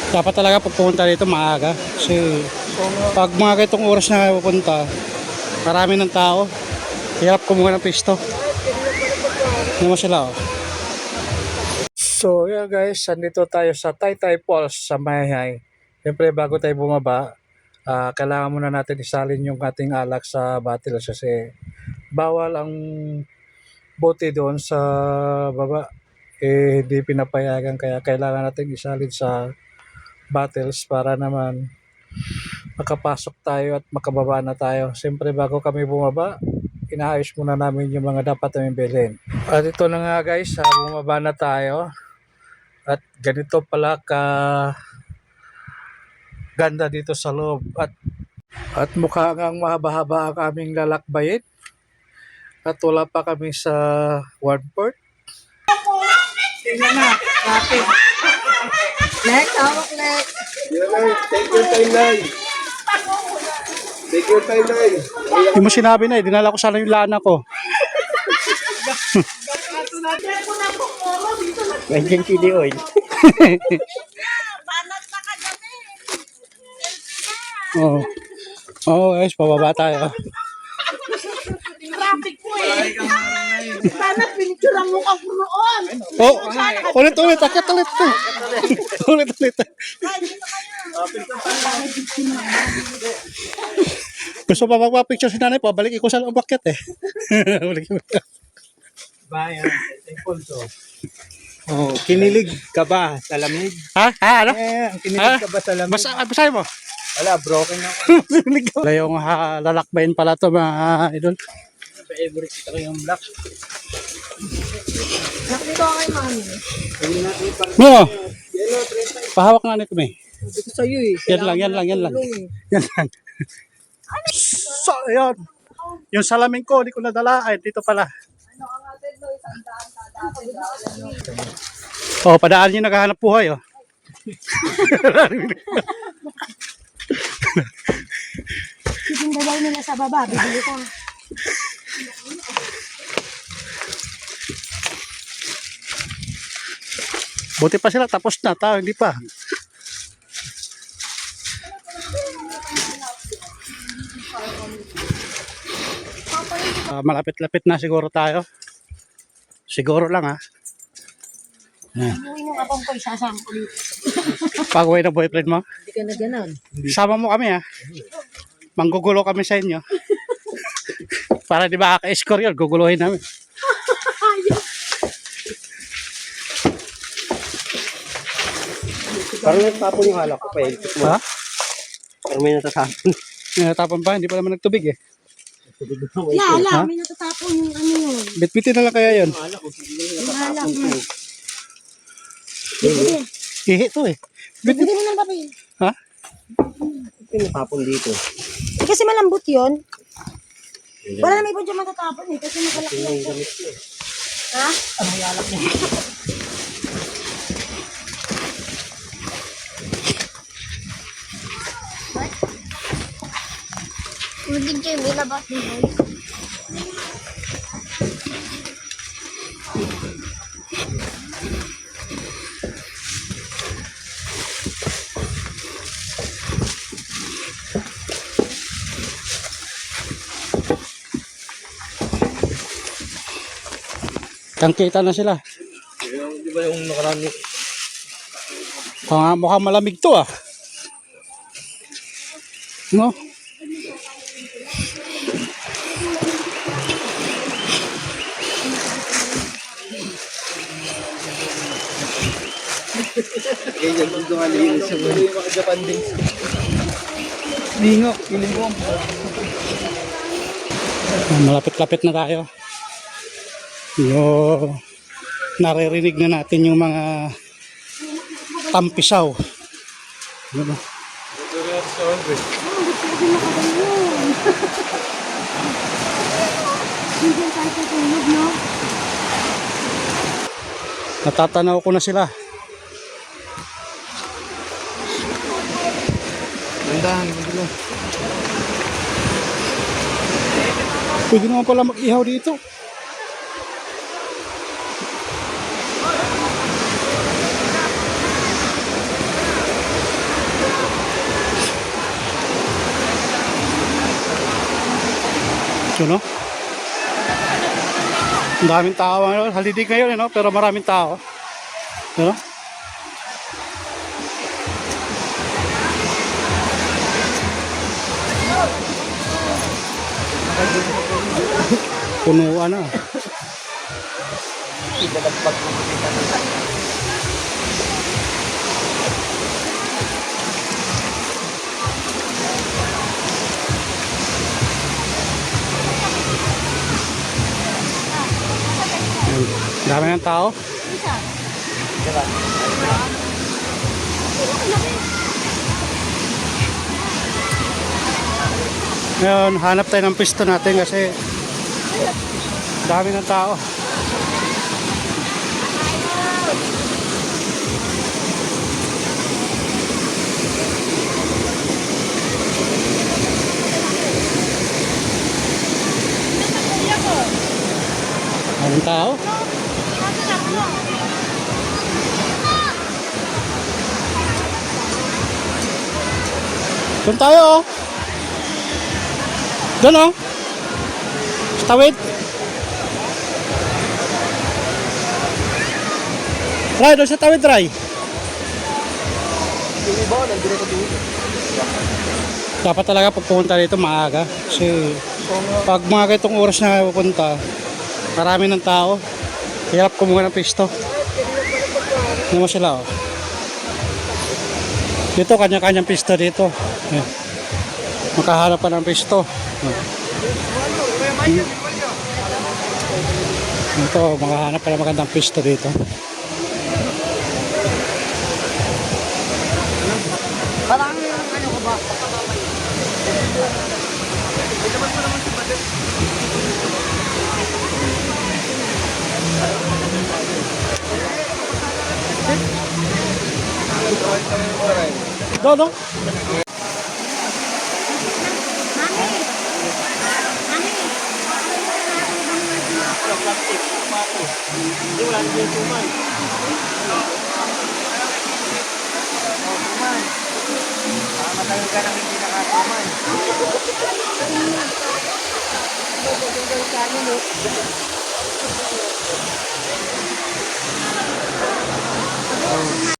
Dapat talaga pupunta dito maaga. Kasi pag mga itong oras na pupunta, marami ng tao. Hirap kumuha ng pisto. Hindi mo sila oh. So yeah guys, andito tayo sa Taytay Falls sa Mayayay. Siyempre bago tayo bumaba, kailangan muna natin isalin yung ating alak sa bottles kasi bawal ang bote doon sa baba. Hindi pinapayagan kaya kailangan natin isalin sa bottles para naman makapasok tayo at makababa na tayo. Siyempre bago kami bumaba, inaayos muna namin yung mga dapat namin bilhin. At ito na nga guys, bumaba na tayo. At ganito pala ka ganda dito sa loob. At mukha ngang mahaba-haba ang aming lalakbayin. At wala pa kami sa 1/4. Tingnan na, natin. Next, hawak next. Take your time, Nay. Take your time, Nay. Hindi mo sinabi na dinala ko sana yung lana ko. Nandiyan chili oil. Banat na ka dami. Oo. Oo guys, pababa tayo. Traffic po eh. Sana pinicture mo ka roon. Oh, ulit, akit ulit. Ulit. Gusto pa magpa-picture si nanay po, balik ko sa bakit eh. Balik ko. Bayan, thankful to. Oh, kinilig ka ba sa lamig? Ha? Ano? Ang kinilig ka ba sa lamig? Basahin mo. Wala, broken ako. Wala yung lalakbayin pala to mga idol. Favorite ko yung black. Nakita ko kay mami. No. Pahawak nga nito may. Dito sa'yo eh. Yan lang. Yan lang. So, yun. Yung salamin ko, hindi ko nadala. Ay, dito pala. Oh, padaan yung naghahanap buhay, oh. Yung dalaw nila sa baba, bibili ko. Buti pa sila, tapos na. Tao, hindi pa. Malapit-lapit na siguro tayo. Siguro lang, ha. Uwi nung abang ko, isasama ko dito. Pag-uwi ng boyfriend mo. Hindi ka na ganon. Sama mo kami, ha. Manggugulo kami sa inyo. Para di ba ka-score yun, guguluhin namin. Parang nagtapon yung halak ko pa eh. Ha? Parang may natatapon. Natapon pa, hindi pa naman nagtubig, eh. Lala, may natatapon yung ano yun. Bitbitin na lang kaya yun. Yung halak mo. Ihi to, eh. Bibili mo ng papel. Ha? Pinatapon dito. Kasi malambot yun. Wala na may ibang dyan matatapon eh. Kasi makalaki yan. Ha? Ang mayalak niya. Mulig kayo, may labas mo. Kangkita na sila. Di ba yung nakarami? Mukhang malamig to, ah. No? Ganyan dito nga linis sa mga yung mga Japan din. Lingo, ilingo. Malapit-lapit na tayo. Naririnig na natin yung mga tampisaw. Ano ba? Natatanaw ko na sila. Ganda, ganda. Pwede naman pala mag-ihaw dito. Yun, no? Ang daming tao ngayon. Holiday ngayon, no? Pero maraming tao. Yun, no? Punuan na. Dami ng tao. Ngayon, hanap tayo ng pisto natin kasi dami ng tao. Daming tao. Doon tayo, oh. Doon, oh. Sa tawid. Try, doon sa tawid, try. Dapat talaga pag pupunta dito maaga. Kasi pag mga itong oras na pupunta, marami ng tao. Hirap kumuha ng pisto. Ano mo sila, oh. Dito, kanya-kanyang pisto dito. Ayan. Makahanap pa ng pisto. Ito, makahanap pa ng magandang pisto dito. Parang ano ko ba? Doon, no? Matagal ka nang hindi nakasuman.